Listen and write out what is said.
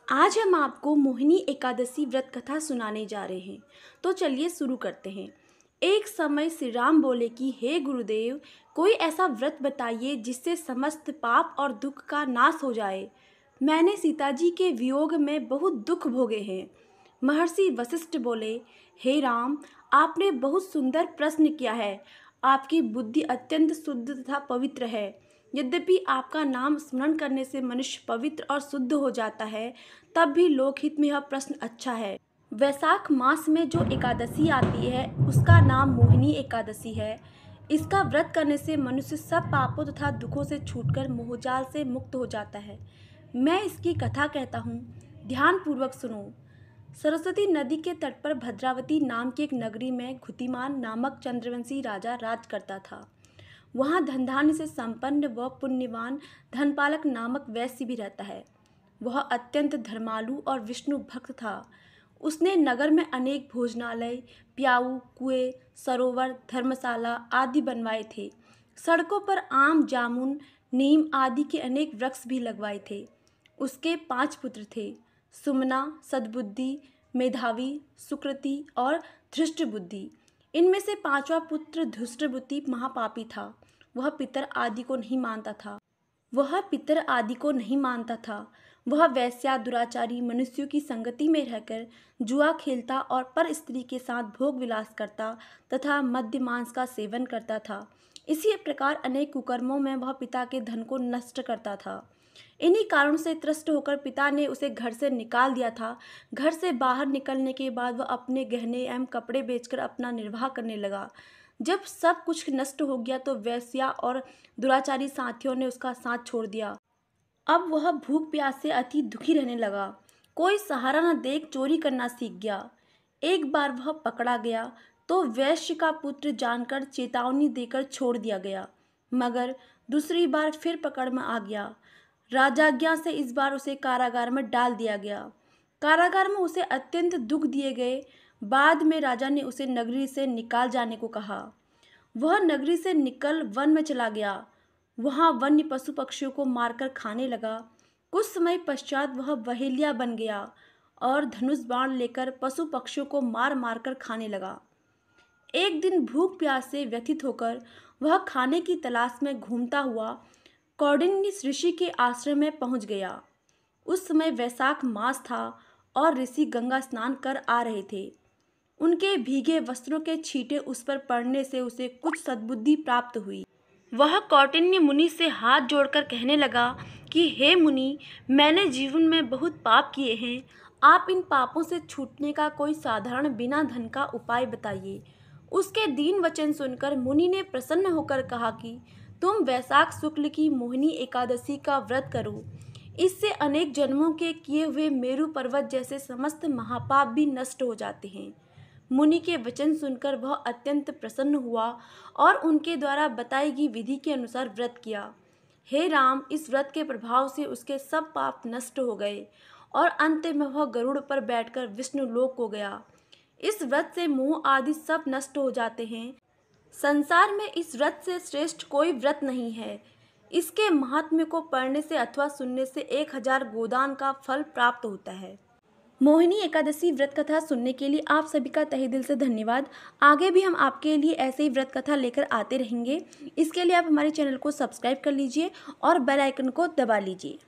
आज हम आपको मोहिनी एकादशी व्रत कथा सुनाने जा रहे हैं। तो चलिए शुरू करते हैं। एक समय श्री राम बोले कि हे गुरुदेव, कोई ऐसा व्रत बताइए जिससे समस्त पाप और दुख का नाश हो जाए। मैंने सीता जी के वियोग में बहुत दुख भोगे हैं। महर्षि वशिष्ठ बोले, हे राम, आपने बहुत सुंदर प्रश्न किया है। आपकी बुद्धि अत्यंत शुद्ध तथा पवित्र है। यद्यपि आपका नाम स्मरण करने से मनुष्य पवित्र और शुद्ध हो जाता है, तब भी लोकहित में यह प्रश्न अच्छा है। वैशाख मास में जो एकादशी आती है उसका नाम मोहिनी एकादशी है। इसका व्रत करने से मनुष्य सब पापों तथा दुखों से छूटकर मोहजाल से मुक्त हो जाता है। मैं इसकी कथा कहता हूँ, ध्यान पूर्वक सुनो। सरस्वती नदी के तट पर भद्रावती नाम की एक नगरी में घुतिमान नामक चंद्रवंशी राजा राज करता था। वहाँ धनधान्य से संपन्न व पुण्यवान धनपालक नामक वैश्य भी रहता है। वह अत्यंत धर्मालु और विष्णु भक्त था। उसने नगर में अनेक भोजनालय, प्याऊ, कुएं, सरोवर, धर्मशाला आदि बनवाए थे। सड़कों पर आम, जामुन, नीम आदि के अनेक वृक्ष भी लगवाए थे। उसके 5 पुत्र थे, सुमना, सद्बुद्धि, मेधावी, सुकृति और धृष्टबुद्धि। इनमें से 5वां पुत्र धृष्टबुद्धि महापापी था। वह पितर आदि को नहीं मानता था। वह वैश्या, दुराचारी मनुष्यों की संगति में रहकर जुआ खेलता और पर स्त्री के साथ भोग विलास करता तथा मद्य मांस का सेवन करता था। इसी प्रकार अनेक कुकर्मों में वह पिता के धन को नष्ट करता था। इन्हीं कारणों से त्रस्त होकर पिता ने उसे घर से निकाल दिया था। घर से बाहर निकलने के बाद वह अपने गहने एवं कपड़े बेचकर अपना निर्वाह करने लगा। जब सब कुछ नष्ट हो गया तो वेश्या और दुराचारी साथियों ने उसका साथ छोड़ दिया। अब वह भूख प्यास से अति दुखी रहने लगा। कोई सहारा न देख चोरी करना सीख गया। एक बार वह पकड़ा गया तो वैश्य का पुत्र जानकर चेतावनी देकर छोड़ दिया गया, मगर दूसरी बार फिर पकड़ में आ गया। राजाज्ञा से इस बार उसे कारागार में डाल दिया गया। कारागार में उसे अत्यंत दुख दिए गए। बाद में राजा ने उसे नगरी से निकाल जाने को कहा। वह नगरी से निकल वन में चला गया। वहाँ वन्य पशु पक्षियों को मारकर खाने लगा। कुछ समय पश्चात वह बहेलिया बन गया और धनुष बाण लेकर पशु पक्षियों को मार मार कर खाने लगा। एक दिन भूख प्यास से व्यथित होकर वह खाने की तलाश में घूमता हुआ कौंडिन्य ऋषि के आश्रम में पहुंच गया। उस समय वैशाख मास था और ऋषि गंगा स्नान कर आ रहे थे। उनके भीगे वस्त्रों के छींटे उस पर पड़ने से उसे कुछ सद्बुद्धि प्राप्त हुई। वह कौंडिन्य मुनि से हाथ जोड़कर कहने लगा कि हे मुनि, मैंने जीवन में बहुत पाप किए हैं। आप इन पापों से छूटने का कोई साधारण बिना धन का उपाय बताइए। उसके दीन वचन सुनकर मुनि ने प्रसन्न होकर कहा कि तुम वैशाख शुक्ल की मोहिनी एकादशी का व्रत करो। इससे अनेक जन्मों के किए हुए मेरु पर्वत जैसे समस्त महापाप भी नष्ट हो जाते हैं। मुनि के वचन सुनकर वह अत्यंत प्रसन्न हुआ और उनके द्वारा बताई गई विधि के अनुसार व्रत किया। हे राम, इस व्रत के प्रभाव से उसके सब पाप नष्ट हो गए और अंत में वह गरुड़ पर बैठकर विष्णु लोक को गया। इस व्रत से मोह आदि सब नष्ट हो जाते हैं। संसार में इस व्रत से श्रेष्ठ कोई व्रत नहीं है। इसके महात्म्य को पढ़ने से अथवा सुनने से 1000 गोदान का फल प्राप्त होता है। मोहिनी एकादशी व्रत कथा सुनने के लिए आप सभी का तहे दिल से धन्यवाद। आगे भी हम आपके लिए ऐसे ही व्रत कथा लेकर आते रहेंगे। इसके लिए आप हमारे चैनल को सब्सक्राइब कर लीजिए और बेल आइकन को दबा लीजिए।